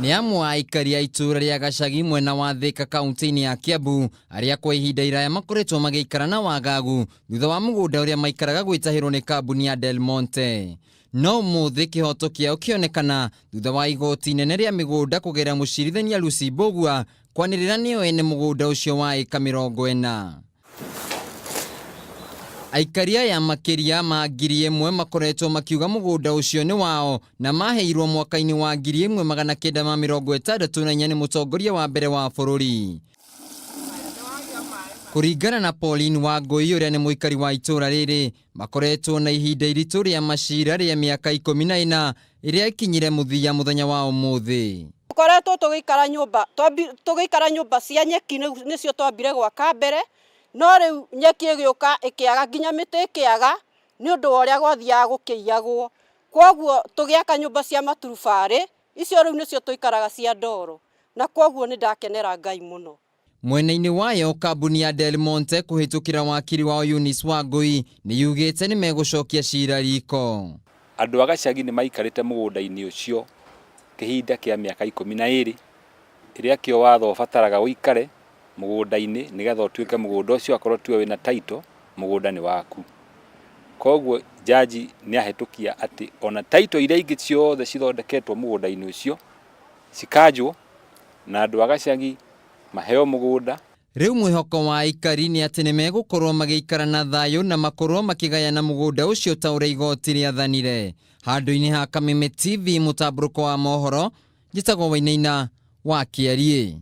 Nĩ amwe a aikari a itũra rĩa Gacagi mwena wa Thika kaunti-inĩ ya Kiambu arĩa kwa ihinda iraya makoretwo magĩikara na wagagu thutha wa mũgũnda ũrĩa maikaraga gwĩtahĩrwo nĩ kambuni ya Del Monte. No ũmũthĩ kĩhoto kĩao kĩonekana thutha wa igoti inene rĩa mĩgũnda kũgerera mũcirithania Lucy Mbũgua kwanĩrĩra nĩo ene mũgũnda ũcio wa ĩka 40. Aikari aya makĩria ma 1,000 makoretwo makiuga mũgũnda ũcio nĩ wao na maheirwo mwaka-inĩ wa 1964 nĩ mũtongoria wa mbere wa bũrũri. Kũringana na Pauline Wangui ũrĩa nĩ mũikari wa itũra rĩrĩ, makoretwo na ihinda iritũ rĩa macira rĩa mĩaka 14 ĩrĩa ikinyire mũthia mũthenya wa ũmũthĩ. Tũkoretwo tũgĩikara nyũmba cia nyeki nĩcio twambire gwaka mbere, no rĩu nyeki ĩgĩũka ĩkĩaga nginya mĩtĩ ĩkĩaga nĩ ũndũ wa ũrĩa gwathiaga gũkĩiyagwo. Kwoguo tũgĩaka nyũmba cia maturubarĩ, icio rĩu nĩcio tũikaraga cia ndoro, na kwoguo nĩ ndakenera Ngai mũno. Mwena-inĩ wayo kambuni ya Del Monte kũhĩtũkĩra wakiri wao Eunice Wangui nĩ yugĩte nĩ megũcokia cira riko. Andũ a Gacagi nĩ maikarĩte mũgũnda-inĩ ũcio kĩhinda kĩa mĩaka 12 ĩrĩa kĩo watho ũbataraga ũikare mũgũnda-inĩ nĩgetha ũtuĩke mũgũnda ũcio akorwo tiwe wĩna title mũgũnda nĩ waku. Koguo jaji nĩ ahĩtũkia atĩ ona title iria ingĩ ciothe cithondeketwo mũgũnda-inĩ ũcio cikanjwo na andũ a Gacagi maheo mũgũnda. Rĩu mwĩhoko wa aikari nĩ atĩ nĩ megũkorwo magĩikara na thayũ na makorwo makĩgayana mũgũnda ũcio ta ũrĩa igoti rĩathanire. Handũ-inĩ ha Kameme TV mũtambũrũko wa mohoro, njĩtagwo Wainaina wa Kĩarie.